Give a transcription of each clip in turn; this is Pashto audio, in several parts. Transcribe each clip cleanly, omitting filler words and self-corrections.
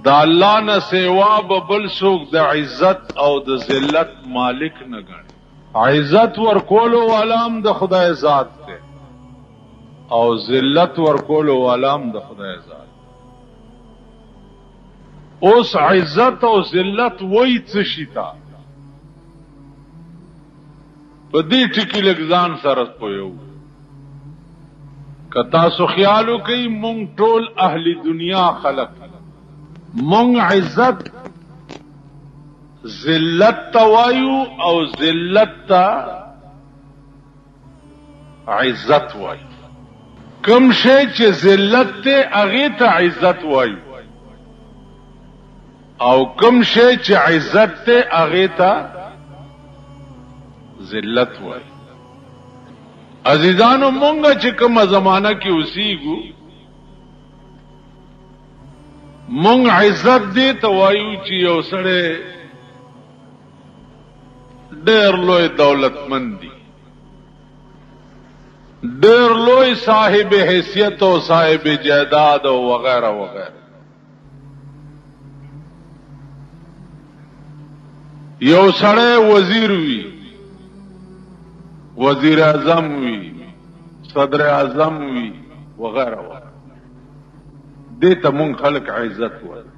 دا الله نه سیوا به بل څوک د عزت او د ذلت مالک نه ګڼي. عزت ورکولو والام د خدای ذات دی او ذلت ورکولو والام د خدای ذات. اوس عزت او ذلت وای څه شي تا په دې ټکی لږ ځان سره پویو. که تاسو خیال وکئ مونږ ټول اهل دنیا خلق مونږ عزت ذلت توایو او ذلت تا عزت وایو. کم شی چې ذلت ته هغه ته عزت وایو او کم شی چې عزت ته هغه ته ذلت وایو. عزیزانو مونږه چې کومه زمانہ کې اوسېګو مونږ عزت دې ته وایو چې یو سړی ډېر لوی دولتمند دی ډېر لوی صاحب حیثیت او صاحب جائیداد او وغیرہ وغیرہ. یو سړی وزیر وی وزیر اعظم وی صدر اعظم وی وغیرہ وغیرہ دیتا مونږ خلق عزت وایي.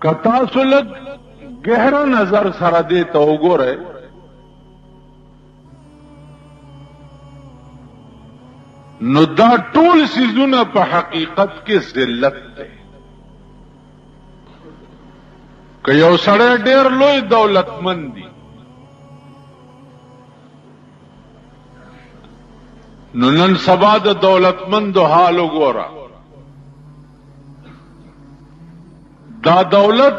که تاسو لږ گہرا نظر سره دیتا وګورئ نو دا ټول سيزونه په حقیقت کې ذلت دی. که یو سړی ډېر لوی دولتمند دی نو نن سبا د دولتمندو حال وګوره. دا دولت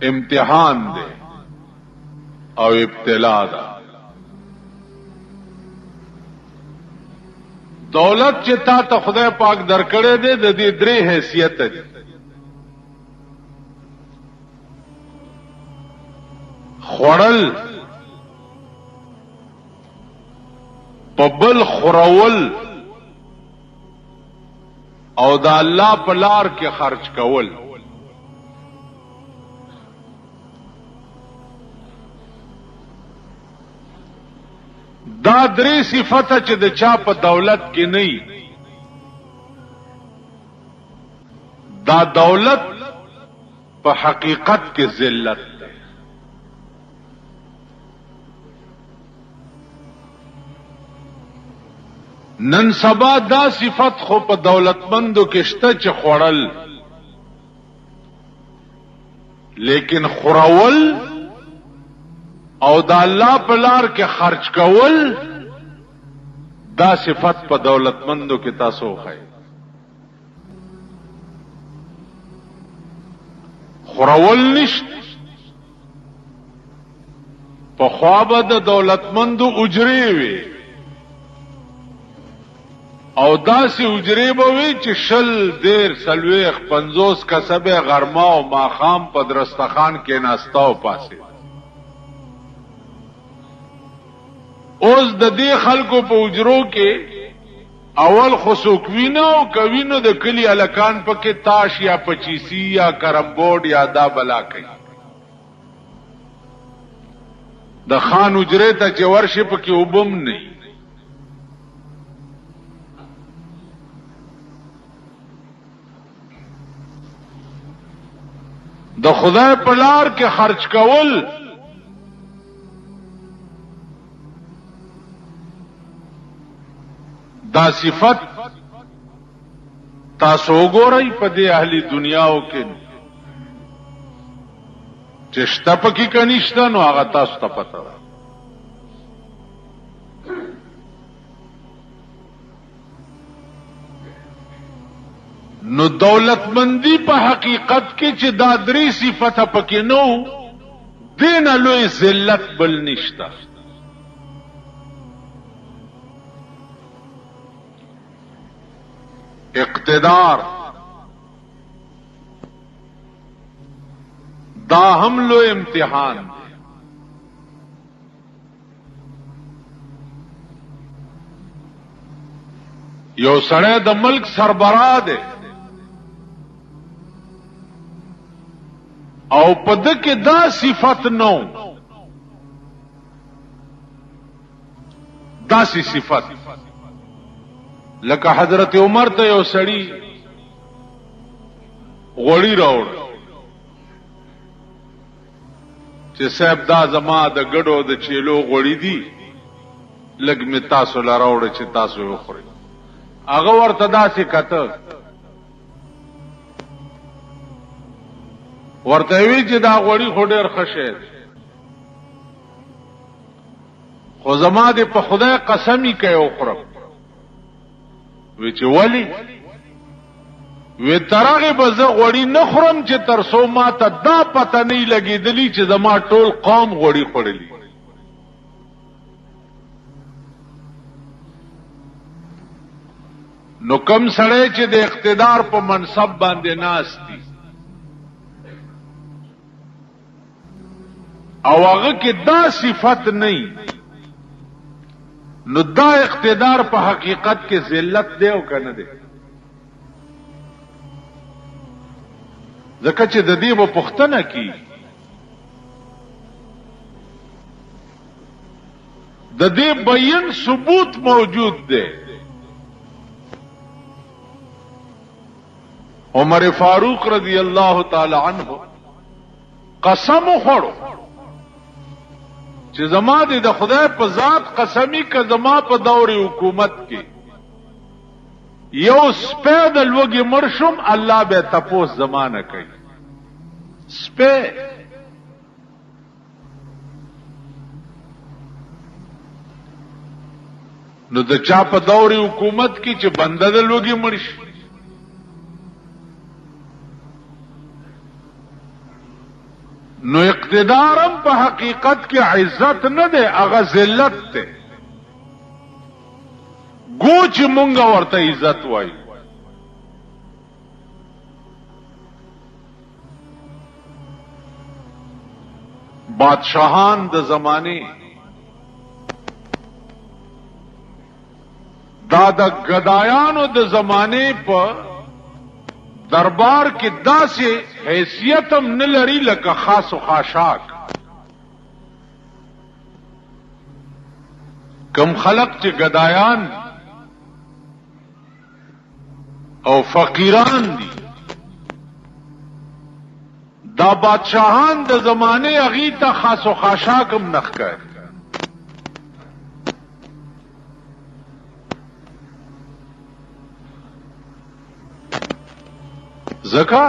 امتحان دی او ابتلا ده. دولت چې تا ته خدای پاک درکړی دی د دې درې حیثیت دي. خوړل په بل خورول او د الله په لار کې خرج کول. دا درې صفته چې د چا په دولت کې نه وي دا دولت په حقیقت کې ذلت ده. نن سبا دا صفت خو په دولتمندو کې شته چې خوړل لیکن خورول او د الله په لار کې خرج کول دا صفت په دولتمندو کې تاسو خای. خورول نشت په خوابه د دولتمندو اجرې وي او داسې اجرې به وي چې 20 50 کسبه غرما او ماخام په درستخان کې ناستاو پاسه. اوس د دې خلکو په اجرو کې اول خصوص وینو او کوینو د کلی الکان پکې تاش یا پچیسی یا کرمبورډ یا دا بلا کوي. د خان اجرې ته چې ورشي پکې وبم نه. د خدای په لار کې خرج کول دا صفت تاسو وګورئ په دې اهلی دنیاو کې چې شته پکې کنيشته نو هغه تاسو ته پته ده. نو دولتمندی په حقیقت کې چې دا درې صفته پکې نو دین لوی ذلت بل نشته. اقتدار دا هم لوی امتحان دی. یو سړی د ملک سربراه دی او په ده کې دا صفت نو داسې صفت لکه حضرت عمر ته یو سړی غوړي راوړ چې صاحب دا زما د ګډو د چیلو غوړي دي لږ مې تاسو له راوړه چې تاسو یې وخورئ هغه ورته داسې کته ورته وی چې دا غوړي خو ډېر ښه شی دی خو زما دې په خدای قسم یې کوي وخورم وی چې ولې وی تر هغې به زه غوړي نه خورم چې تر څو ما ته دا پته نه وي لګېدلي چې زما ټول قوم غوړي خوړلي نو کم سړی چې د اقتدار په منصب باندې ناست دي او هغه کې دا صفت نه نو دا اقتدار په حقیقت کې ذلت دی او کنه دی ځکه چې د دې به پوښتنه کی د دې بیان ثبوت موجود دی عمر فاروق رضی الله تعالی عنہ قسم خوړو چې زما دې د خدای په ذات قسمی که زما په دور حکومت کې یو سپه د لوګي مرشم الله به تپوس زمانہ کوي سپه نو د چا په دور حکومت کې چې بنده د لوګي مرشي نو اقتدارم په حقیقت کې عزت نه ده هغه ذلت ده گو چې مونږ ورته عزت وایو بادشاہان د زمانه دا د گدایانو د زمانه په دربار کې داسې حیثیت هم نه لري لکه خاص و خاشاک کم خلق چې گدایان او فقیران دي دا بادشاہان د زمانه اغي ته خاص و خاشاک هم نخکار زکا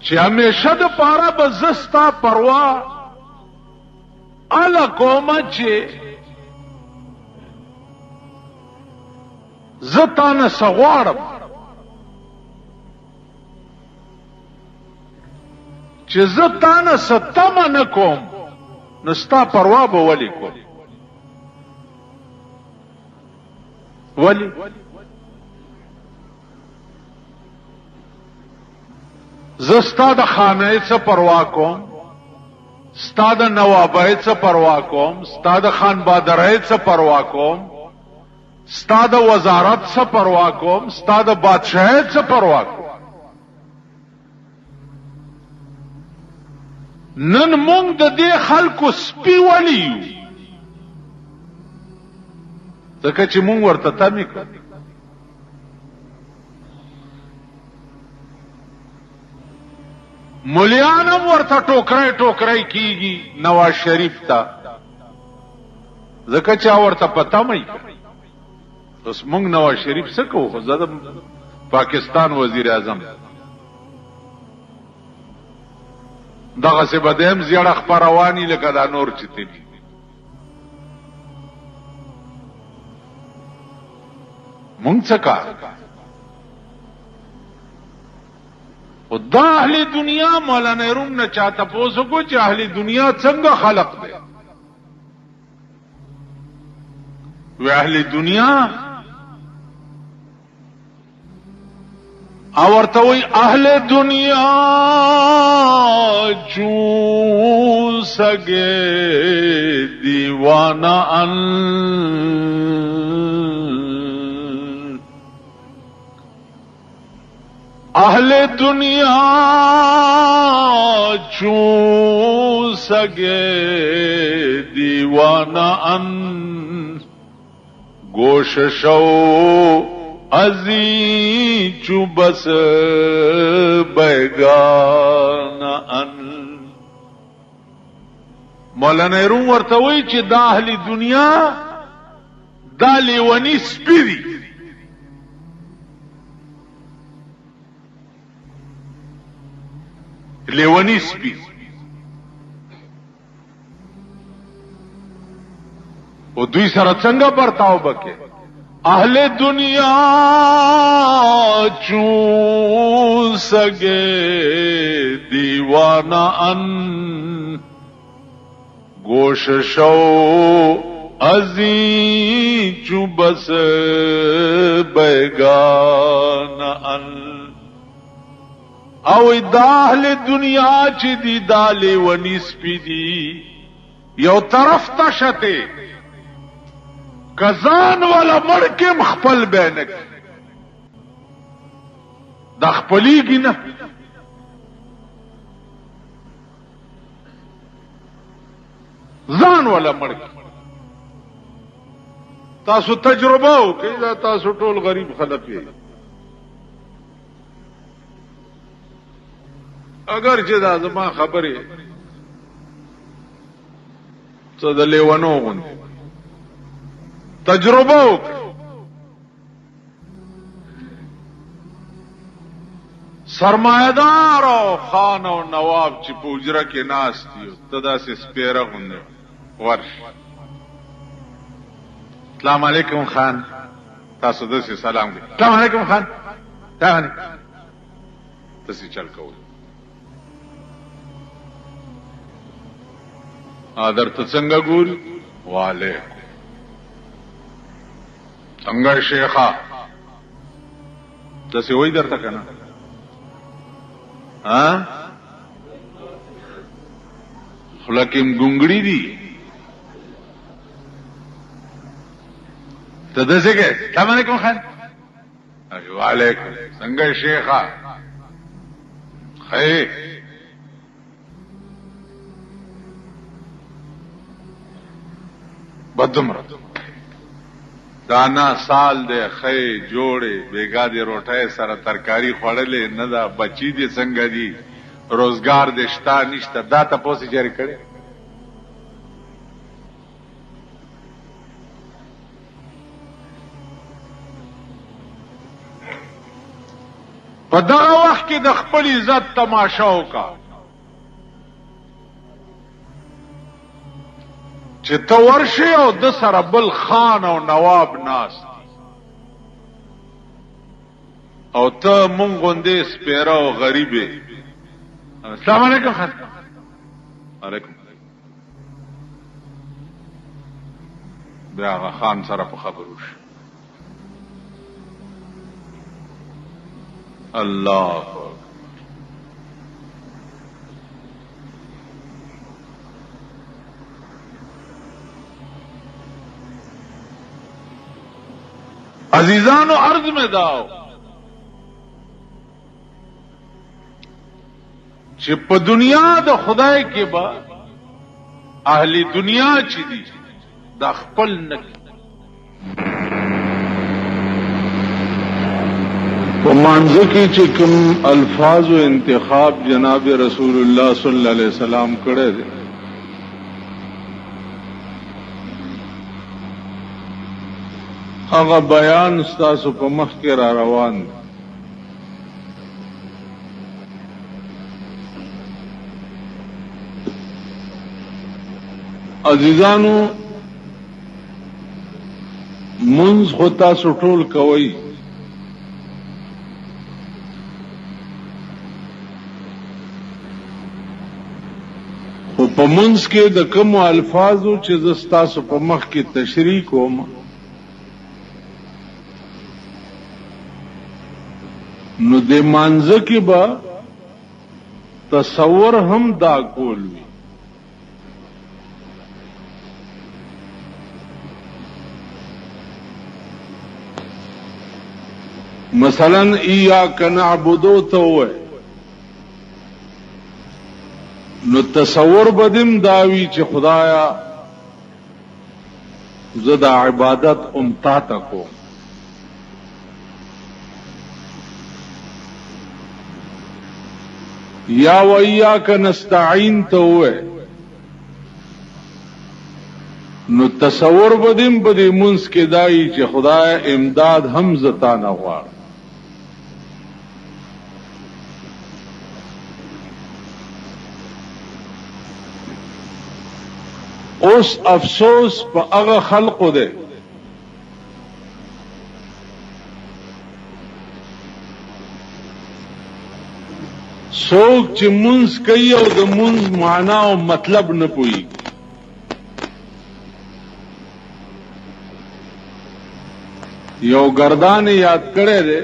چې همیشه د پاره به زستا پروا الا کومه چې زتانه سغواړم چې زتانه ستمه نه کوم نستا پروا به ولی کوم ولی زستا د خانه څه پروا کوم ستا د نوابای څه پروا کوم ستا د خان بادرای څه پروا کوم ستا د وزارت څه پروا کوم ستا د بادشاہي څه پروا کوم نن مونږ د دې خلکو سپی ولیو ځکه چې مونږ ورته تمې کوو مليانم ورته ټوکرای ټوکرای کیږي نواز شریف ته ځکه چا ورته پته مې اوس موږ نواز شریف څه کوو خو زه پاکستان وزیر اعظم دغه څه بدیم زیړه خبروانی لکه دا نور چتی مونږ څه کار او دا اهل دنیا مولانا روم نه چاته پوسو کو چې اهل دنیا څنګه خلق دي و اهل دنیا اور تو اهل دنیا چون सगे दीवाना अन अहले दुनिया चू सगे दीवाना अन गोशशो अजी चू बस बैगाना अन मौलाना रूम वर्तवई ची दा अहली दुनिया दा लेवनी स्पिरी लेवनी स्पी वो दुई सर चंगा बर्ताव बके अहले दुनिया चू सगे दीवाना अन गोशशो अजी चू बस बैगाना अन او दाहल दुनिया ची दी दाले वनी स्पीदी यो तरफ तशते कजान वाला मर के मखपल बैनक दखपली की ना जान वाला मर के तासु तजुर्बा हो कि तासु टोल गरीब खलक है अगर जदा जमा खबरे तो द लेवनो तजुर्बा हो सरमायादार और खान और नवाब ची पूजरा के नास थी तदा से स्पेरा होने वर्ष अस्सलाम वालेकुम खान तासुद से सलाम के अस्सलाम वालेकुम खान ताहनी तसी चल को आदर तो संगा गुल वाले संगा शेखा जैसे वही दर तक है ना हाँ खुलकिम गुंगड़ी दी तो जैसे के अस्सलाम वालेकुम खान वालेकुम संगा शेखा है बदुमर दाना साल दे खे जोड़े बेगा दे रोटाए सारा तरकारी खोड़ले नदा बची दे संगा दी रोजगार दे शता निश्ता दा तपोसी जारी करे पदा वक्त की दखपल इज्जत तमाशाओं का चित्त वर्षे और 10 अरबल खान और नवाब नास और त मुंगोंदे स्पेरा और गरीबे अस्सलाम वालेकुम खान वालेकुम ब्यागा खान सारा खबरूश अल्लाह अजीजानो अर्ज में दाओ चिप दुनिया द खुदाए के बाद अहली दुनिया चिदी दखपल न तो मांझे की चिकम अल्फाज व इंतखाब जनाब रसूलुल्लाह सल्लल्लाहु अलैहि वसल्लम करे दे आगा बयान स्तासु पर मख के रवान अजीजानु मुंज होता सुटोल कवई په منځ کې د کوم الفاظو چې زستاسو په مخ کې تشریح کوم نو د مانځه کې به تصور هم دا کول وي مثلا ایاک نعبدو ته وای نو تصور بدیم داوی چې خدایا زه د عبادت امتا ته کوم یا و ایاک نستعین ته وای نو تصور بدیم په دې منځ کې دای چې خدای امداد هم زتا نه غواړي اوس افسوس په هغه خلقو دی څوک چې منځ کوي او د منځ معنا او مطلب نه پوهیږي یو گردان یاد کړی دی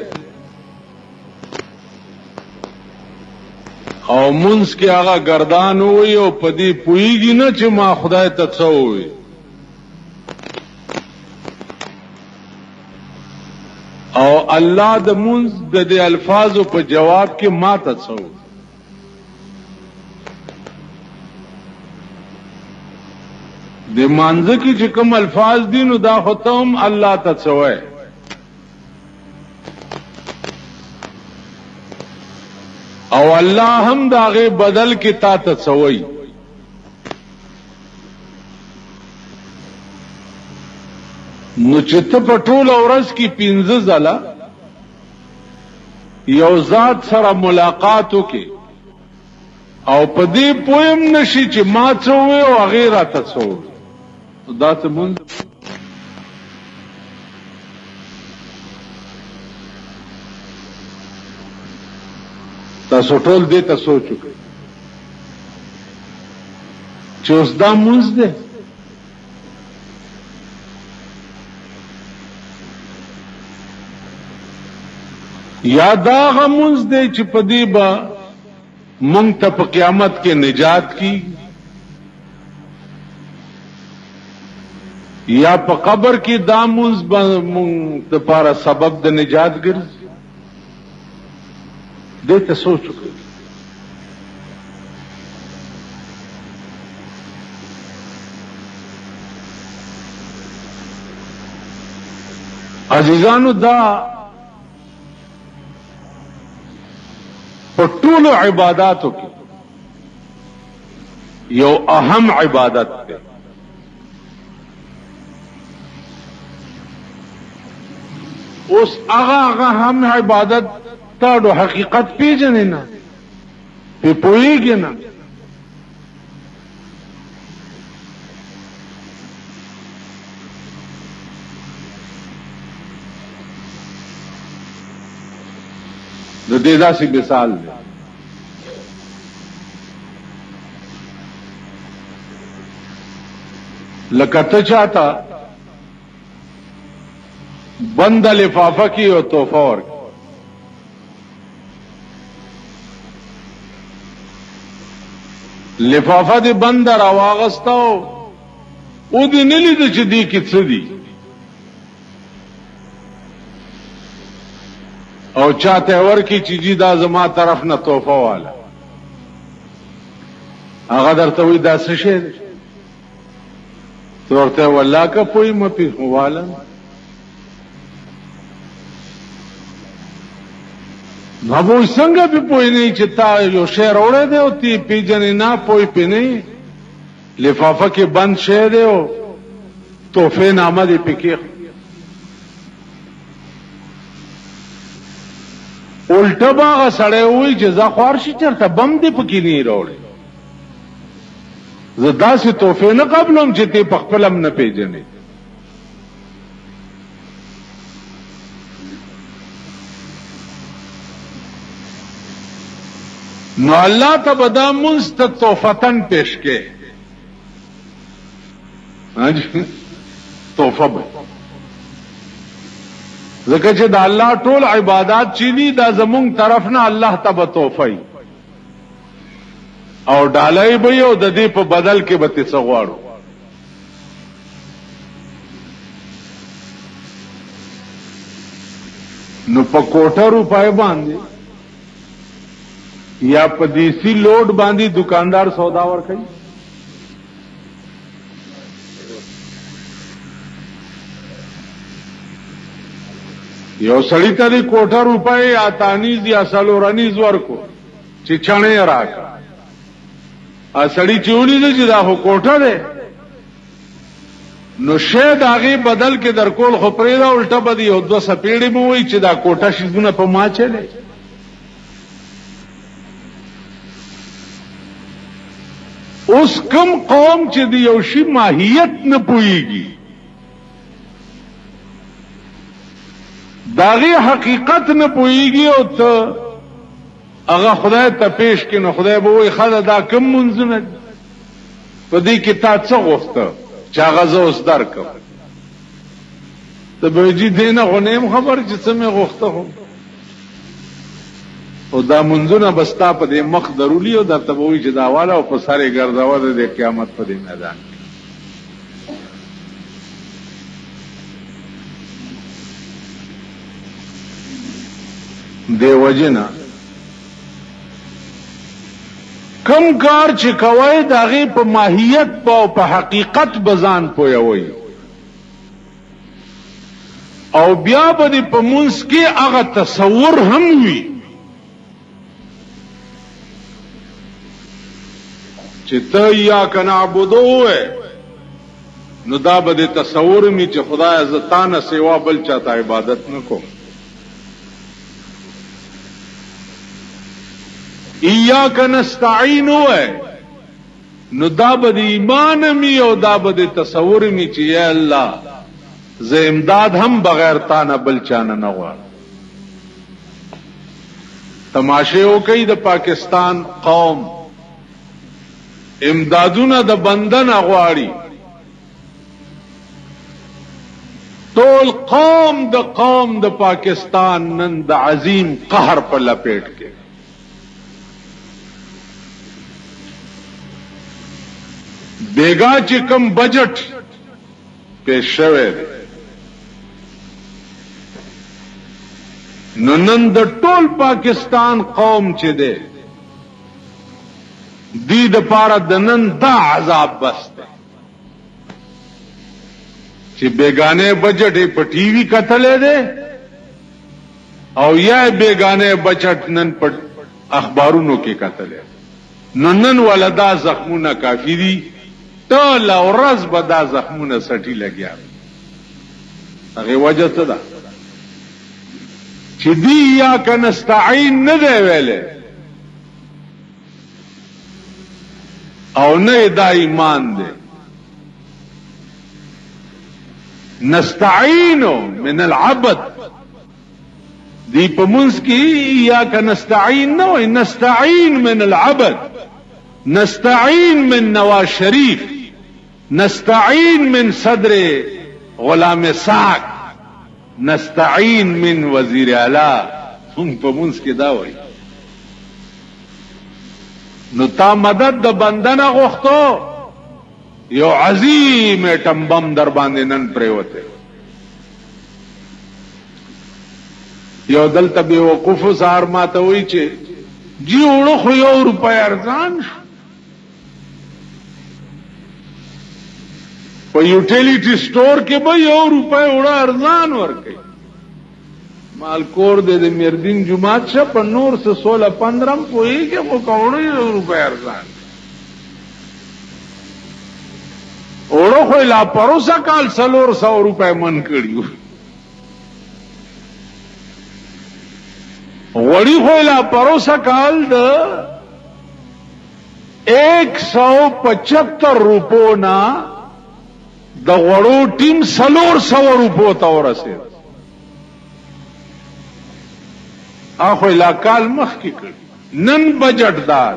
او منځ کې هغه گردان وي او پدې پوهیږي نه چې ما خدای ته څه ووي او الله د منځ د دې الفاظو په جواب کې ما ته څه ووي د مانځه کې چې کوم الفاظ دي نو دا خو ته هم الله ته څه وایې او الله هم داغه بدل کې تا ته څوي نو چې ته په ټول ورځ کې 15 ځله یو ذات سره ملاقات وکې او په دې پویم نشي چې ما څوي او غیره ته څوي دا څه مونږ تاسو ټول دې ته سوچ وکړئ چې اوس دا مونږ دی یا دا غمونځ دی چې په دې به مونږ ته په قیامت کې نجات کی یا په قبر کې دا مونږ به مونږ لپاره سبب د نجات ګرځي دې ته سوچ وکړئ عزیزانو دا په ټولو عباداتو کې یو اهم عبادت دی اوس هغه هم عبادت تاړو حقیقت پیژنې نه په پوهیږي نه د دې داسې مثال دی لکه ته چاته بند لفافه کی او تحفه ورکړي لفافه دې بند راواغستاو او دې نه لید چې دې کې څه دي او چاته ورکی چې جی دا زما طرف نه تحفه والا هغه درته وی دا څه شی دی ورته والله که پوی مپی والا نو به څنګه به پوی نه چې تا یو شی راوړی دی او تی پیژنې نه پوی پې نه لفافه کې بند شی دی او تحفه نامه دې پکې الټه باغه سړی وای چې زه خوار شي چرته بم دې پکې نه راوړي زه داسې تحفه نه قبلم چې ته په خپلم نه پیژنې نو الله ته بدا منست تحفتن پیش کې تحفه به ځکه چې د الله ټول عبادت چې دي دا زمونږ طرف نه الله ته به تحفه او ډالۍ به او د دې په بدل کې به څه غواړو نو په کوټه روپای باندې یا په دیسی لوډ باندې دکاندار سودا ور کوي. یو سړی ته کوټه روپای یا تانیز یا سلورانیز ورکو چې چانه راکا ا سړی چونی دې چې دا هو کوټه ده نو شاید هغه بدل کې درکول خو پرېدا الټه بدی او دو سپېړې مو وي چې دا کوټه شیزونه په ما چلے. اوس کم قوم چې دی یو شی ماهیت نه پويږي داغي حقیقت نه پويږي او ته هغه خدای ته پیش کینو خدای به وي خدای دا کم منځنه په دې کې تا څه غوښته چا غزه اوس درکم ته به جی دینه غنیم خبر چې څه مې غوښته هو او دا منځونه بستا په دې مخ ضروري او دا تبوي چې دا والا او په ساري ګرځاوه د قیامت په دې میدان دی وجنا کم کار چې کوي داغه په ماهیت او په حقیقت بزان پوي او بیا به په منځ کې هغه تصور هم وي چې ته یا کنه عبادو نو دا به تصور می چې خدای عزتانه سیوا بل چاته عبادت نکوم. ایاک نستعین نو دا به ایمان می او دا به تصور می چې یا الله زه امداد هم بغیر تا نه بل چانه نه غواړم. تماشه وکي د پاکستان قوم امدادونه د بندن غواړي ټول قوم د پاکستان نن د عظیم قهر په لپیټ کې بیگا چې کم بجټ پیش شوی نو نن د ټول پاکستان قوم چې دی دی د پاره د نن دا عذاب بسته چې بیگانه بجټ په ټي وي کتلې ده او یا بیگانه بجټ نن په اخبارونو کې کتلې نو نن ولدا زخمونه کافی دي ټول ورځ به دا زخمونه سټي لګیا هغه وجه څه ده چې دی یا کنستعين نه دی ویلې او نه دا ایمان دی نستعين من العبد دی په منځ کې یا کنستعين نه وي نستعين من العبد نستعين من نواز شریف نستعين من صدر غلام ساق نستعين من وزیر اعلی هم په منځ کې دا وایي نو تا مدد د بندنه غوښتو یو عظیم ټمبم در باندې نن پریوته یو دلته به وقوف سار ماته وی چې جی وړو خو یو روپۍ ارزان په یوټیلیټي سٹور کې به یو روپۍ وړو ارزان ورکړي مالکور دې د مردین جمعات شه په نور سے 16-15 پوي کې مو کوړو یو روپۍ ارزان وړو خو لا پروسه کال 300 روپۍ من کړیو وړي خو لا پروسه کال د 175 روپو نا د غړو ټیم 300 روپو ته ورسید اخو لا کال مخ کې کړ نن بجټ دار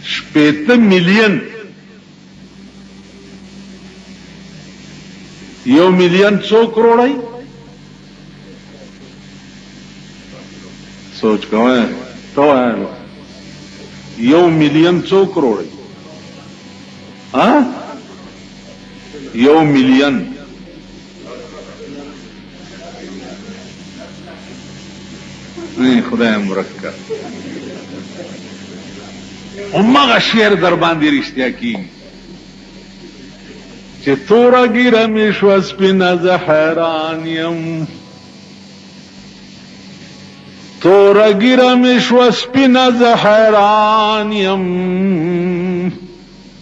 شپېته مليون یو مليون 100 کروڑای سوچ کوئے تو ہے 1 مليون 100 کروڑ 1 مليون نه خدای مرکب امغه شعر در باندې رښتیا کیږي چې تورا ګیره مې شو سپینه زه حیران یم تورا ګیره مې شو سپینه زه حیران یم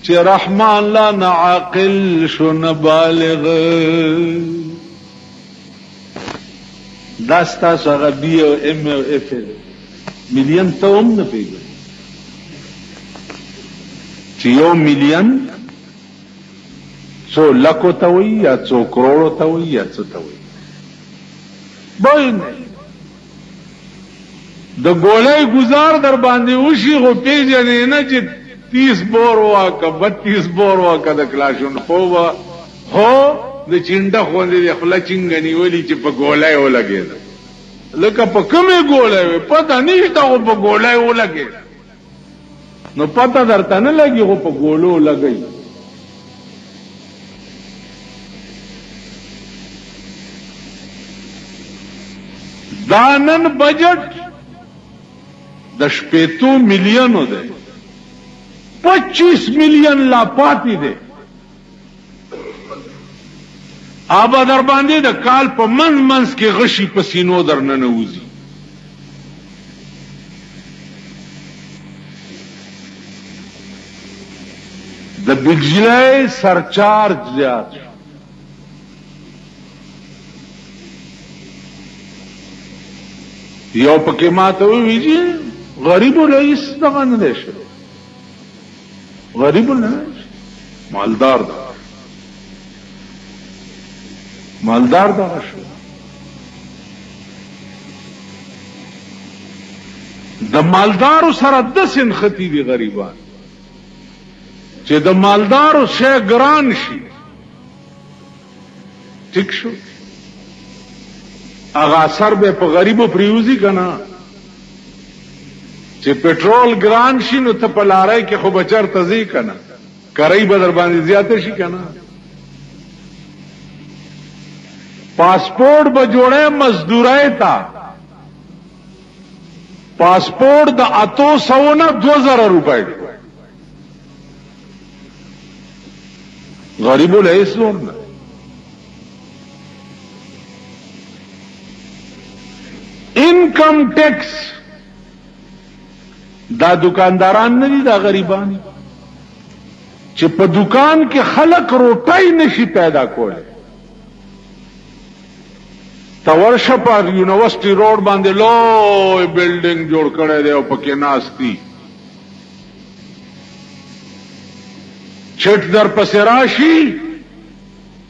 چې رحمان لا نه عاقل شو نه بالغ دا ستاسو هغه بي او ام او اف مليون ته هم نه پیږي چې 1 مليون څو لکو ته وي یا څو کروڑو ته وي یا څه ته وي باید د ګولای گزار در باندې وشي خو پیژنې نه چې 30 بور واکه 32 بور واکه د کلاشون خو هو د چینډه خوندې د خپل چنګنی ولی چې په ګولای ولګید لکه په کومه ګولای پته نشته خو په ګولای ولګید نو پته درته نه لګي خو په ګولو لګي دانن بجټ د 8 مليونو ده 25 مليون لا پاتې ده آبا در باندې د کال په منځ کې غشي پسینو در نه نوځي د بجلی سرچارج زیات یو پکې ماته ویږي غریب رئیس دغه نه دی شو غریب نه مالدار ده مالدار دغه شو د مالدارو سره د سن ختی دي غریبان چې د مالدارو شی ګران شي ټیک شو هغه اثر به په غریبو پریوزي کنه چې پټرول ګران شي نو ته په لارای کې خو بچر تزي کنه کرای به در باندې زیاته شي کنه پاسپورت به جوړه مزدورای تا پاسپورت د 800 نه 2000 روپے غریبو له اسلام نه انکم ټیکس دا دکانداران نه دي دا غریبان چې په دکان کې خلق روټۍ نشي پیدا کوله تورشه پر یونیورسيټي روډ باندې لوی بلډینګ جوړ کړی دی او پکې ناشتي چټ در پسې راشي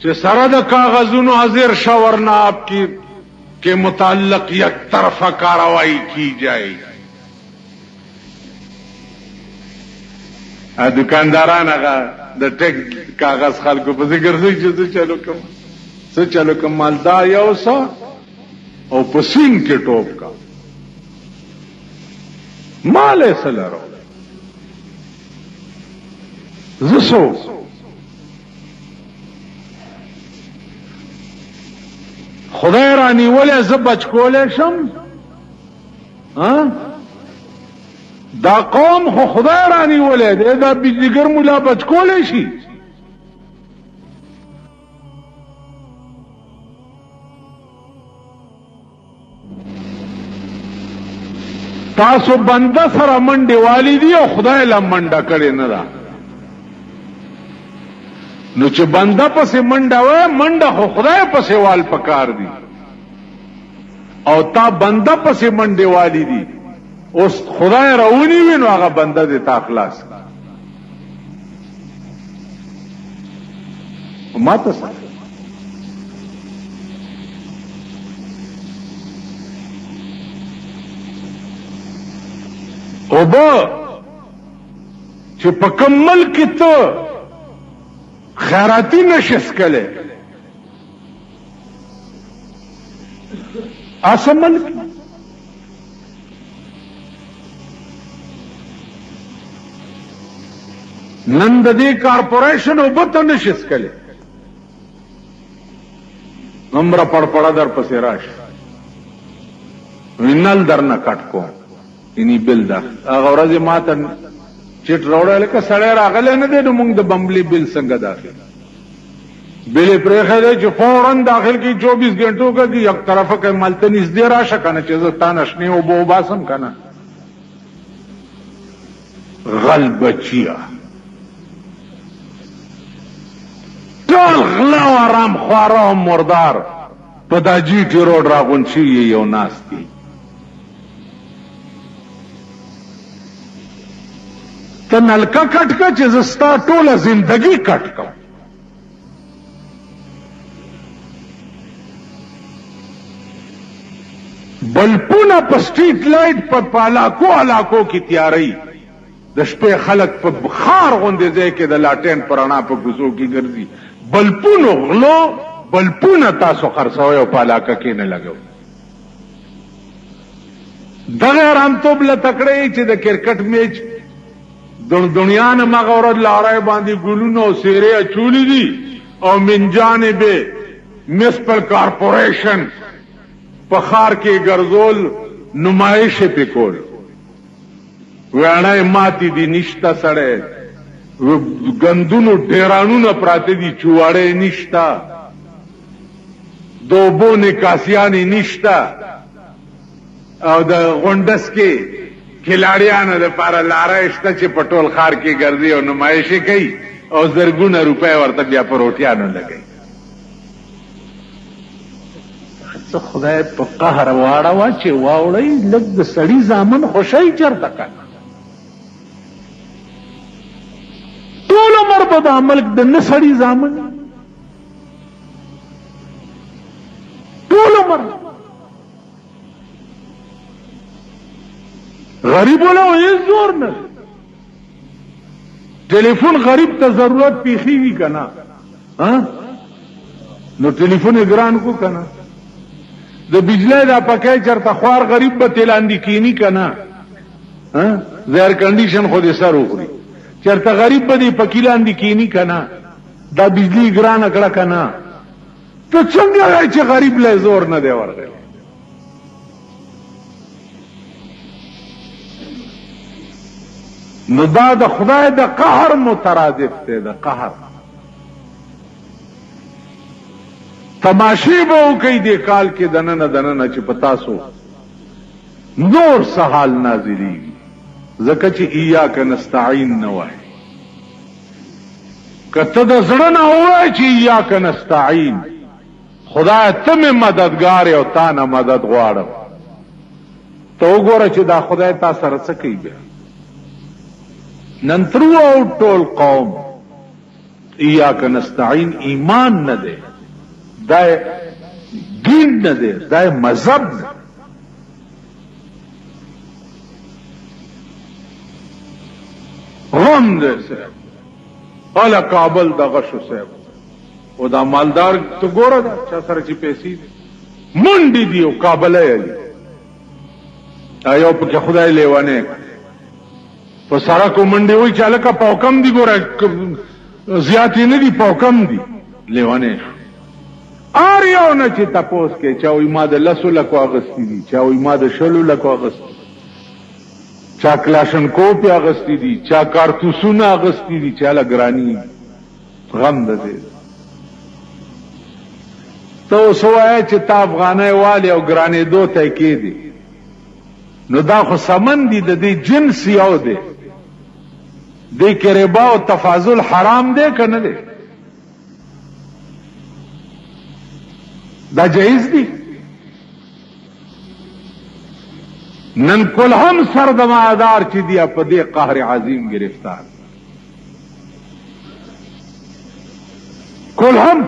چې سره د کاغذونو حاضر شاورناب کے متعلق یک طرفہ کارروائی کی جائے دکانداران هغه د ټیک کاغذ خلکو په ذکر سي چې څه چلو کوم مالدار یو څه او پسین کې ټوپ کا مال سلرو زسو خدای رانی ولې ز بچ کولې شم دا قوم خو خدای رانی ولې دا بجلیګر مولا بچ کولې شي تاسو بنده سره منډه والی دی او خدای له منډه کړي نه دا نو چې بنده پسې منډه وای منډه خو خدای پسې وال پکار دی او تا بنده پسې منډه والی دی اوس خدای راونی وینو هغه بنده دې تا خلاص ما ته او با چې په کوم ملک ته خیراتی نشس کله اسه ملک نن د دې کارپوریشن او بته نشس کله نمبر پړپړه در پسې راشه وینل درنه کټ کو اني بل دا هغه ورځ ماته چټ روړل که سړی راغله نه دی نو موږ د بمبلي بل څنګه داخل بل پرېخه دی چې فورن داخل کی 24 غنټو کا کی یک طرفه کې ملته نږدې راشه کنه چې زه نشنی او بو باسم کنه غل بچیا ټول غلا او آرام خواره او مردار په دا جی ټي روډ راغون شي یو ناس دي ته نلکه کټ کا چې زستا ټوله زندگی کټ کا بلپونه په سټریټ لایټ په علاقو کې تیاری د شپې خلک په بخار غوندې ځای کې د لاټین پرانا په کوزو کې ګرځي بلپونو غلو بلپونه تاسو خرڅوي او په علاقه کې نه لګو دغه رامتوب له تکړه چې د کرکټ میچ د دنیا نه مغورد لارای باندې ګلونو او سیره چولی دي او من جانب میونسپل کارپوریشن په خار کې ګرځول نمایش په کول وړای ماتي دي نشتا سړې غندونو ډیرانونو پراته دي چواړې نشتا دوبو نکاسیانی نشتا او د غونډس کې کلاړیانو لپاره لارې شته چې پټول خار کې ګرځي او نمایش کوي او زرګونه روپے ورته بیا پروټیانو لګي څه خدای په قهر واړه چې واوړی لږ د سړی ځامن خوشی چرته کنه ټول عمر په د عمل د نه سړی ځامن ټول عمر غریب ولا هیڅ زور نه ټلیفون غریب ته ضرورت پیخیږي کنه ها نو ټلیفون ګران کو کنه د بجلی دا پکای چرته خوار غریب به تلاندې کینی کنه ها زیر کنډیشن خو دې سر وخوري چرته غریب به دې پکیلاندې کینی کنه دا بجلی ګران کړه کنه ته څنګه راځي چې غریب له زور نه دی ورغلی نو دا د خدای د قهر مترادف دی د قهر تماشی به وکړي دې کال کې دننه چې پتاسو نور سحال نازلېږي ځکه چې ایاک نستعین نه وایي که ته د زړه نه ووایې چې ایاک نستعین خدای ته مې مددګار او تا نه مدد غواړم ته وګوره چې دا خدای تا سره څه کوي بیا نن ترو او ټول قوم ایاک نستعین ایمان نه دی دا دین نه دی دا مذهب نه غم دی صاحب الا کابل دا غشو صاحب او دا مالدار تو ګوره دا چا سره چې پیسې دي منډي دی او کابل یې ایو په خدای لیوانه په سره کو منډي وای چې الکه پاوکم دی ګوره زیاتې نه دی پاوکم دی لیوانه آریو نه چې تپوس کې چاوي ما د لسو لکو اغستی دي چاوي ما د شلو لکو اغستی چا کلاشن کوپی اغستی دي چا کارتوسونه اغستی دي چا لګرانی غم ده دې تو سوای چې تا افغانای والی او ګرانی دوته کې دي نو دا خو سمن دي د دې جنس یو دی دې کې ربا او تفاضل حرام دی کنه دی دا جایز دی نن کل هم سر د معدار چې دی په دې قهر عظیم گرفتار کل هم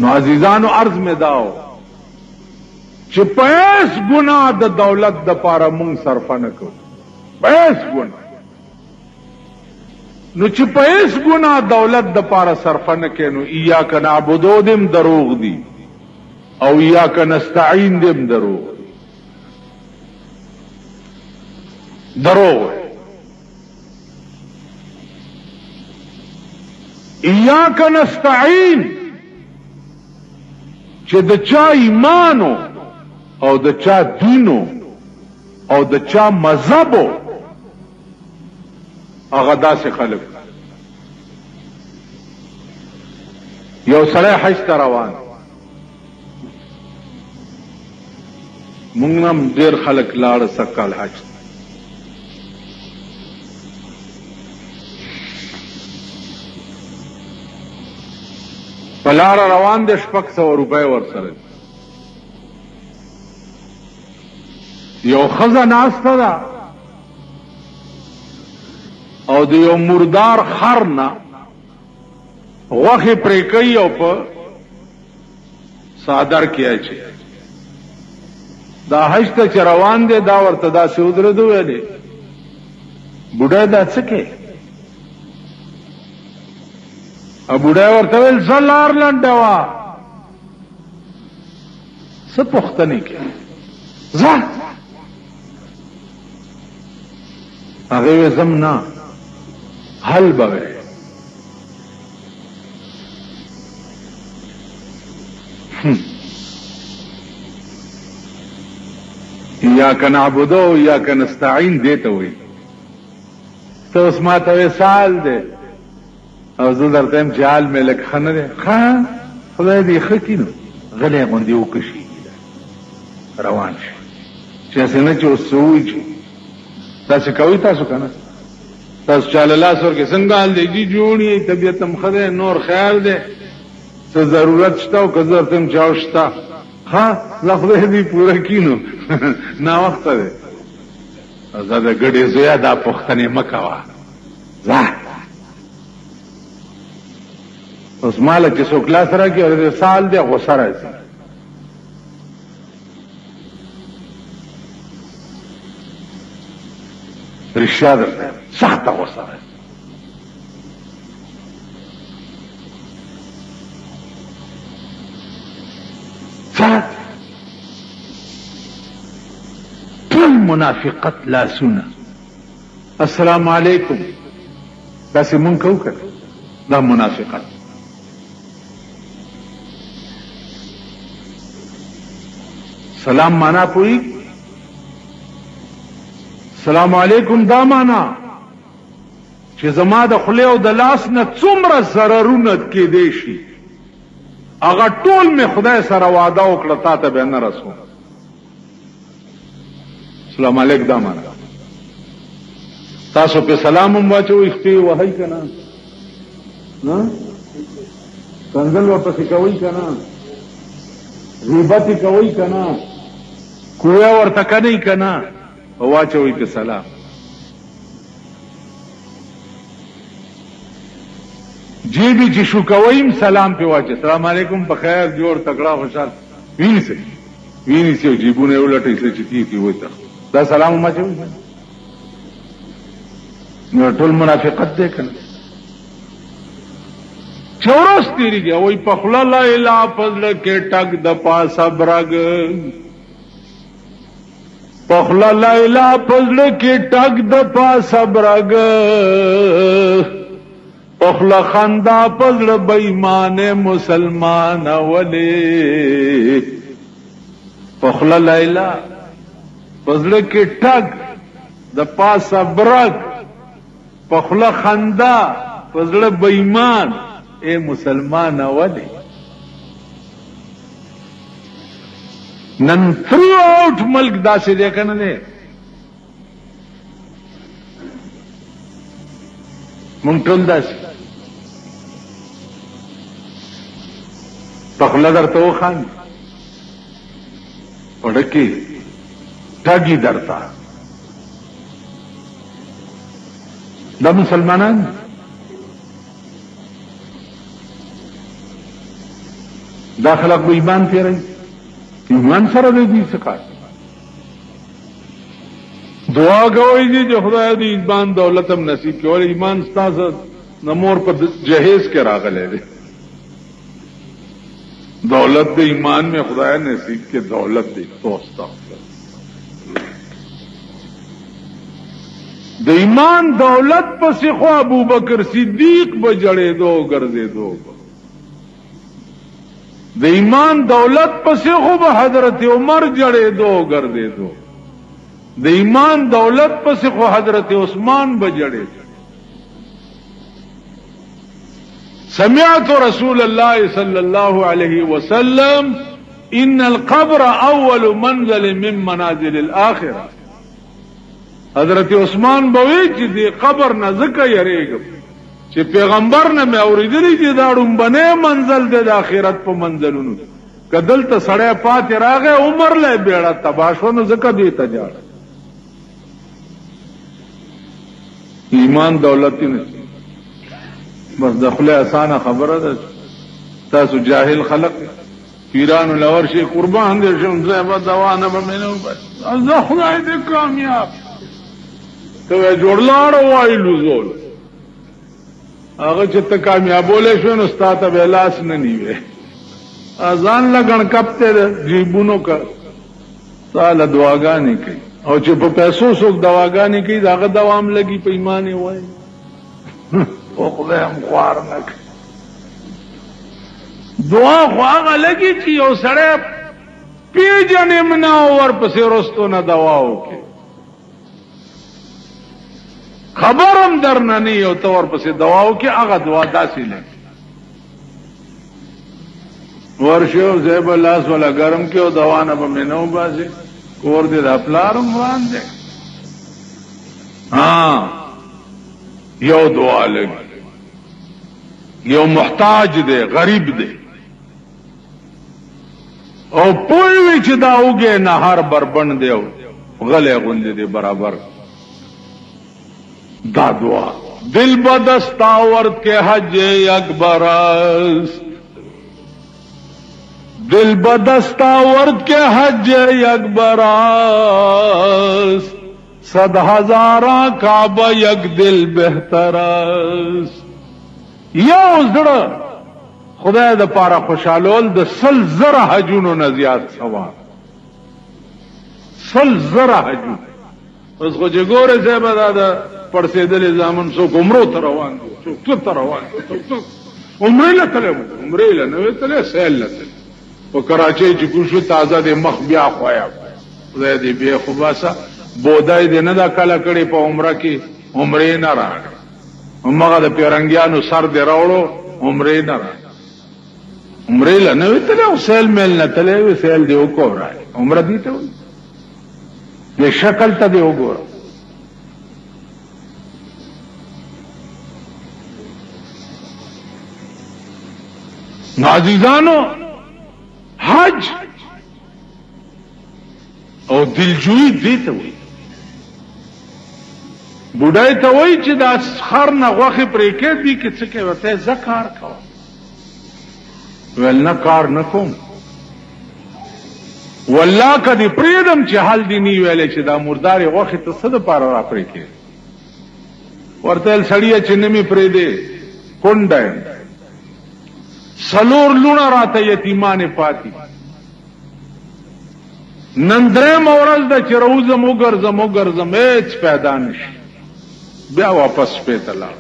نو عزیزانو عرض میں داو چې 50 گنا د دولت د پاره مونږ صرف نه کوو 50 گنا نو چې 50 گنا دولت د پاره صرف نه کینو ایاک نعبدو دم دروغ دی او ایاک نستعین دم دروغ دروغ ایاک نستعین چې د چا ایمانو او د چا دینو او د چا مذهبو هغه داسې خلک یو سړی حج ته روان مونږ هم ډېر خلک لاړه سږ کال حج په لاره روان دی 600 روپۍ ورسره یو ښځه ناسته ده او د یو مردار خر نه غوښې پرې کوي او په څادر کې اچي دا حج ته چې روان دی دا ورته داسې ودرېد ویلې بوډۍ دا څه کوې بوډۍ ورته ویل زه لار لنډه وه څه پوښتنې کوې ځه هغې وی ځم نه حل به وی ایاک نعبدو او ایاک نستعین دې ته وایي ته اوس ما ته وی سال دی او زه درته یم چې حال مې لږ ښه نه دی ښه خدای دې ښه کړي نو غلی غوندې وکشېږي روان شي چې هسې نه چې اوس څه ووایي چې تاسې کوئ تاسو که نه تاسو چاله لاس ورکړئ څنګه حال دی جي جوړ یې طبیعت هم ښه دی نور خیال دی څه ضرورت شته او که زه درته یم چې او شته ښه له خدای دې پوره کړي نو ناوخته دی زه د ګډې زویه دا پوښتنې مه کوه ځه اوس ماله چې څوک لاس راکړي او د سال دی غوسه راځي رښتیا درته سخته غوسه راځي ټول منافقت لاسونه السلام علیکم داسې مونږ کوو که دا منافقت سلام معنا پوری سلام علیکم دا معنا چې زما د خولې او د لاس نه څومره ضررونه کېدی شي هغه ټول مې خدای سره وعده وکړه تا ته به نه رسوم سلام علیکم دا معنا تاسو په سلام هم واچوئ خپې وهئ که نه کنځل ورپسې کوئ که نه غیبت یې کوئ که نه کویه ورته کنئ که نه واچوئ په سلام جیبی چې شو کوئم سلام پې واچوئ سلام علیکم په خیر جوړ تکړه خوشحال وینیسئ او جیبونه یې ولټئ چې تیږي وته دا سلام هم واچوئ نو ټول منافقت دی که نه چورس تیریږي وای په خوله لا اله فضل کې ټک د پاسه برګ په خوله لا اله فضل کې ټک د پاسه برګ په خوله خندا فضل بېمان مسلمان ولې په خوله لا اله فضل کې ټک د پاسه برګ په خوله خندا فضل بېمان اے مسلمان ولی نن تھرو آؤٹ ملک داسې دی که نه دی مونږ ټول داسې په خوله درته وخاندي وړکې ټګي درته دا مسلمانان دا خلق به ایمان تیروي ایمان سره دې څه کار دعا کوئ چې خدای دې ایمان دولت هم نصیب کړي ایمان ستاسو نمور په جهیز کې راغلی دی دولت د ایمان میں خدای نصیب کې دولت دې توستا د ایمان دولت پسې خو ابو بکر صدیق بجړېدو ګرځېدو د ایمان دولت پسې خو به حضرت عمر جړېدو ګرځېدو د ایمان دولت پسې خو حضرت عثمان بجړېدو سمعت رسول الله صلی الله علیه وسلم ان القبر اول منزل من منازل الاخره حضرت عثمان بوي چې دی قبر نه زکه یریږم چې پیغمبر نه مې اورېدلی چې دا ډومبنه منزل دی د آخرت په منزلونو کدل ته سړی پاتې راغی عمر له بیړه تباشو نو زکه دی ته جاړ ایمان دولت نه بس دخله اسانه خبره ده تاسو جاهل خلق پیرانو لور شي قربان دي شم زه به دوا نه بمنو بس الله خدای دې کامیاب ته جوړلاړ وایلو زول هغه چې ته کامیابولې شو نو ستاته به لاس نه نیوي اذان لګن کپته جیبونو کا سال دعاګانې کوي او چې په پیسو څوک دواګانې کوي داغه دوام لګي په ایمان وای او خدای هم خوار نه کوي دعا خو هغه لګي چې یو سړی پیژنې منا ورپسې رستو نه دوا وکړي خبرم درنه نه یو ته ورپسې دوا وکړي هغه دعا داسې لګي ورشو زیب لاس ولا گرم کې او دوا نه به مینو باسي کور دې د پلارم وان دې ها یو دعا لګي یو محتاج دے غریب دے او پوئی چې دا اوګه نهار بربند دی غلې غوندې دی برابر دا دعا دل بدستاورت کے حج اکبر است دل بدستاورت کے حج اکبر است 100,000 کعبہ یک دل بہتر است یو زړه خدای د پاره خوشالول د 100,000 حجونو نه زیات ثواب 100,000 حجون اوس خو چې ګوره زما دا پړسېدلې ځامن څوک عمرو ته روان دي څوک ته روان څوک عمرې له تلې عمرې له نو تلې سیل له په کراچۍ چې کوشو تازه د مخ بیا خوایا خدای دې بیا خو باسا بودای دې نه دا کله کړي په عمره کې عمرې نه راغله همغه د پیرنګیانو سر دی راوړو عمرې نه را عمرې له نه وتلې او سیل مل نه تلې وی سیل دی وکړای عمره دي ته د شکل ته دی وګور عزیزانو حج او دلجوئی دی ته وی بډای ته وای چې دا خر نه غوخه پرې کې دي کې څه کې وته زکار کوم ول نه کار نکوم والله کدی پریدم چې حل دی نی ویلې چې دا مردار غوخه ته صد پار را پرې کې ورته سړی چې نمی پرې دی کونډه سلور لونه راته یتیمانه پاتې نندره مورز د چروزم وګرځم هیڅ پیدا نشي بیا واپس پېته لاړ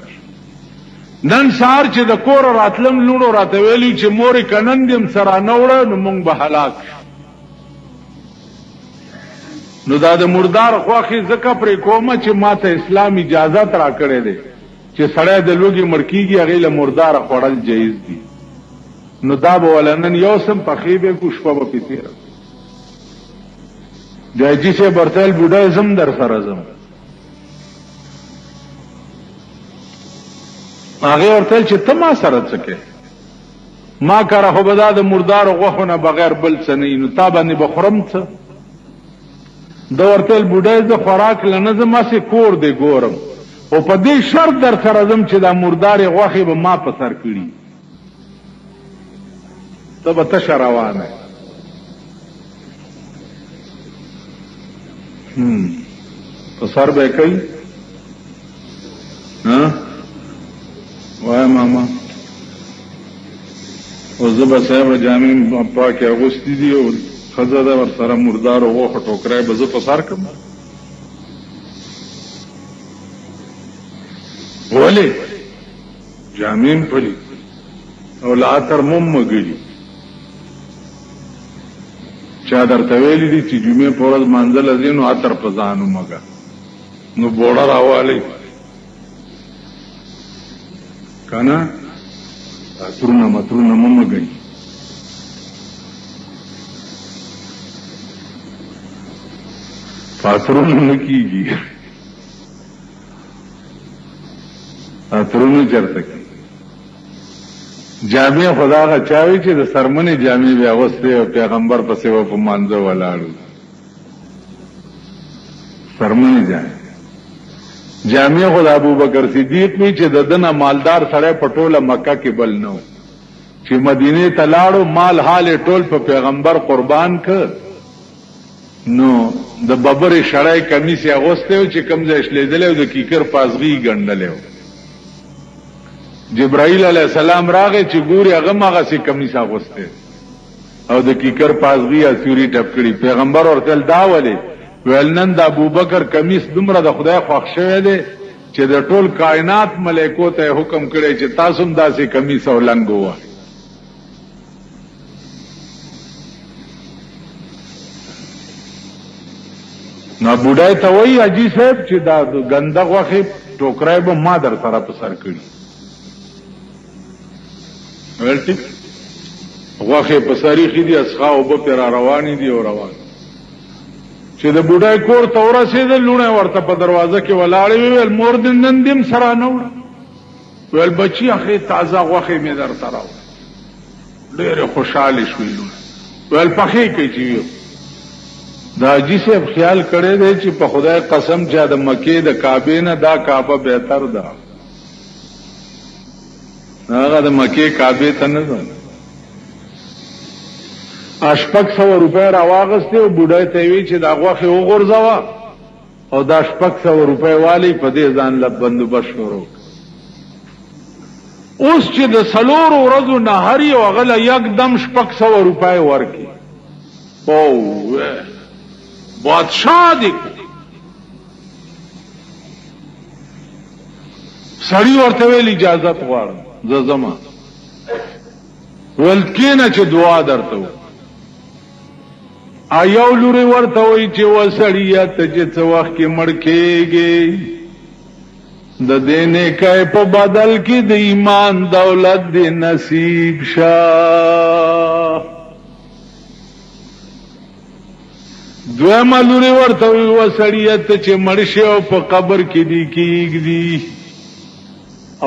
نن سار چې د کور راتلم لونو راته ویلی چې مورې کنندم سره نه وړه نو مونږ به هلاک نو دا د مردار خواخې ځکه پرې کومه چې ما ته اسلام اجازت را کړی دی چې سړی د لوږې مړ کېږي هغې له مرداره خوړل جایز دي نو دا به وله نن یو سم پخې به کو شپه به پې تېره د حاجي صاحب ورته بوډا زم در سره زم هغه ورته چې ته ما سره څه کې ما کاره خو به دا د مردار غوښو نه بغیر بل څه نه نو تا باندې به خورم څه د ورته بوډا د خوراک لنه زما سي کور دی ګورم او په دې شرط در سره زم چې دا مردار غوښې به ما په سر کړي ته به تشه روانه په سر به کوي وای ماما او زبا صاحب جامع پاکه اغوستی دی او خزه ده ور سره مردار او غوښه ټوکرای به زه په سر کم ولې جامین پلی او لاتر ممګړي چا درته ویلي دي چې جمعې په ورځ منځل ازینو اتر په ځانو مګه نو بوډا راوالی کنه اترونه مترونه ممګړي پاترونه نکیږي اترونه چرته کی جامع خدا کا چاوي چې د سرمنې جامع بیا غوسته او پیغمبر پسې و په مانځه ولاړو سرمنې جامع خدا ابو بکر صدیق وی چې د دنه مالدار سره پټوله مکه کې بل نو چې مدینه ته لاړو مال حال ټول په پیغمبر قربان کړ نو د ببر شړای کمیس یې غوسته او چې کمزې شلیدل او د کیکر پازغي ګڼلې جبرائیل علیہ السلام راغی چې ګوري هغه ماغه سي کمیس اغوسته او د کیکر پازغي اسوري ټپکړي پیغمبر ورته دا ولي ولنن د ابوبکر کمیس دومره د خدای خوښ شوی دی چې د ټول کائنات ملائکو ته حکم کړی چې تاسو هم داسې کمیس او لنګ وای نو بوډای ته وایي اجي صاحب چې دا ګنده غوخه ټوکرای به ما در سره په سر کړی ولټي غوخه په ساریخي دي اسخا او په پر رواني دي او روان چې د بوډای کور ته ورسېدل لونه ورته په دروازه کې ولاړې ویل مور دې نن دیم سره نه ویل بچي اخی تازه غوخه مې در سره ډېر خوشاله شوې ویل پخې کې چې دا جی صاحب خیال کړی دی چې په خدای قسم چې د مکې د کعبه نه دا کعبه بهتر ده هغه د مکې کعبه ته نه ځم اشپک 100 روپے راواغسته او بوډای ته وی چې دا غوخه وګرځوا او دا اشپک 100 روپے والی په دې ځان له بندوبست شروع اوس چې د سلور ورځو نه هري او غله یکدم اشپک 100 روپے ورکی او بادشاہ دی سړی ورته ویل اجازه غواړم زما ولکینه چې دعا درته ایو لوري ورته وی چې وسړی ته چې څو وخت کې مړ کېږي د دینه کای په بدل کې د ایمان دولت دې نصیب شاه دویمه لوري ورته وی وسړی ته چې مړ شي او په قبر کې دی کېږي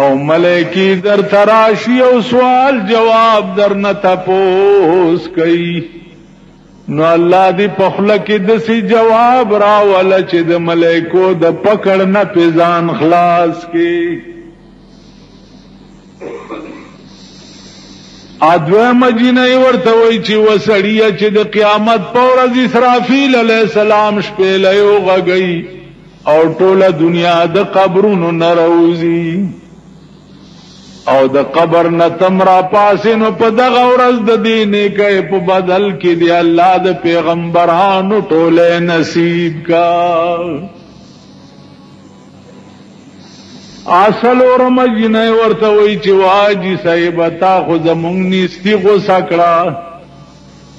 او ملائکی در تراشی او سوال جواب در نتپوس کئی نو اللہ دی پخلا کی دسی جواب راولا چی د ملائکو د پکڑ نا پیزان خلاص کی ادوی مجینه ورتوی چی وسڑیا چی د قیامت پورز اسرافیل علیہ السلام شپیلیو غگئی او ټوله دنیا د قبرونو نروزی او د قبر نتم را پاسنو په دغه ورځ د دینه کې په بدل کې دی الله د پیغمبرانو ټوله نصیب کا اصل اور مجنه ورته وی چې واجی صاحب تا خو زمونږ نيستي غو سکړه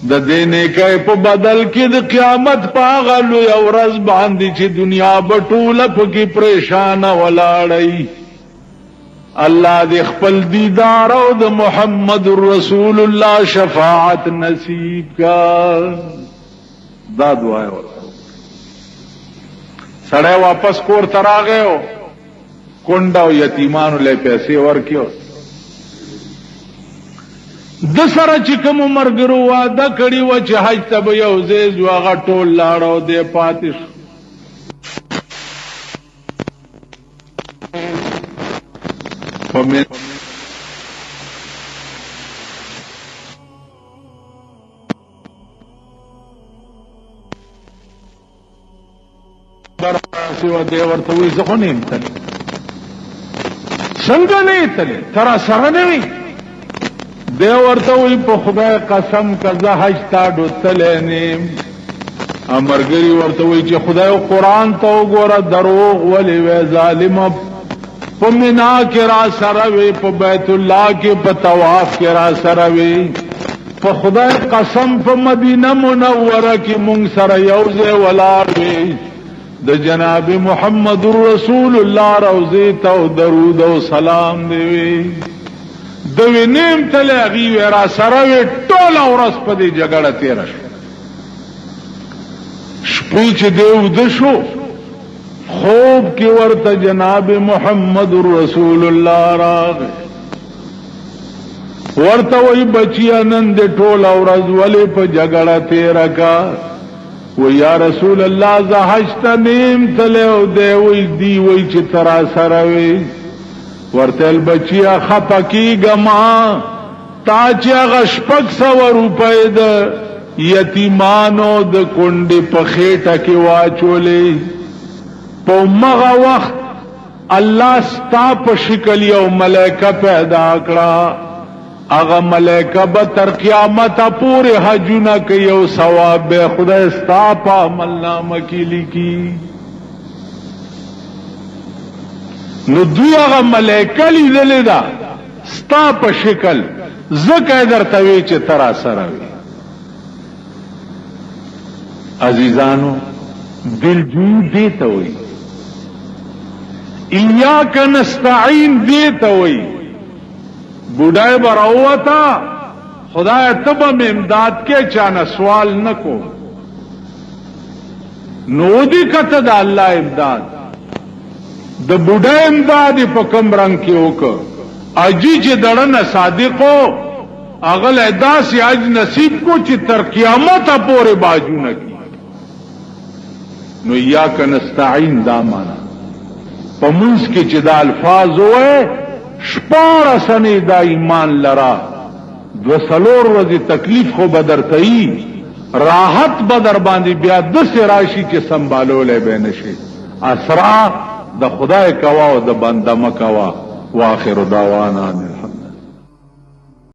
د دینه کې په بدل کې د قیامت پاغه لوی ورځ باندې چې دنیا بټوله پکې پریشان ولاړی اللہ دے خپل دیدار او د محمد رسول اللہ شفاعت نصیب کا دا دعا ہے سڑے واپس کور ترا گئے ہو کونڈا او یتیمانو لے پیسے ورکیو د سره چې کوم مرګرو واده کړي و چې حج ته به یو ځای ځو هغه ټول لاړو دی پاتې شو سیوا دی ورته وی زه خو نه یم تللی څنګه نه یې تللی ترا سره نه وي دی ورته وی په خدای قسم که زه حج تا ډوتلی نه یم امرګري ورته وی چې خدای قرآن ته وګوره دروغ ولې وی ظالمه په مینا کې را سره وي، په بیت الله کې په طواف کې را سره وي، په خدای قسم په مدینه منوره کې مونږ سره یو ځای ولاړ وي، د جناب محمد رسول الله روضه ته درود او سلام دی وي، د وینم تل هغه را سره وي، ټول ورځ په دې جګړه تیر شو. شپې چې دیو د شو خوب کې ورته جناب محمد رسول الله راغی، ورته وی بچیا نن دې ټول ورځ ولې په جګړه تیر کا؟ و یا رسول الله زه حج ته نیم تلو دی وی دی وی چې ترا سره وی. ورته بچیا خپکیګما تا چې هغه 600 روپۍ د یتیمانو د کونډې په خېټه کې واچولې، په مغه وخت الله ستا په شکل یو ملائکه پیدا کړه، هغه ملائکه به تر قیامت پورې حجونه کوي او ثواب به خدای ستا په عمل نامه کې لیکي. نو دوی هغه ملائکه لیدلې ده ستا په شکل، ځکه درته وی چې ترا سره وي. عزیزانو دلجوی دیتا وی، ایاک نستعین دیتا وی. بوډای براوتا خدای تبم امداد کے چانا سوال نکو، نو دی کتا دا اللہ امداد، دا بوډای امدادی پا کم رنگ کی اوکا اجی چی دڑن صادقو اغل اداسی اج نصیب کو چی تر قیامت پورے باجو نکی. نو ایاک نستعین دا مانا پمونس کی چی دا الفاظ ہوئے شپار سنی دا ایمان لرا، 2 ورځې تکلیف خو بدر تئی، راحت بدر باندې بیا 10 راشی چی سنبالولے بے نشی. اسرا دا خدای کوا و دا بندہ مکوا. واخر دعوانا الحمد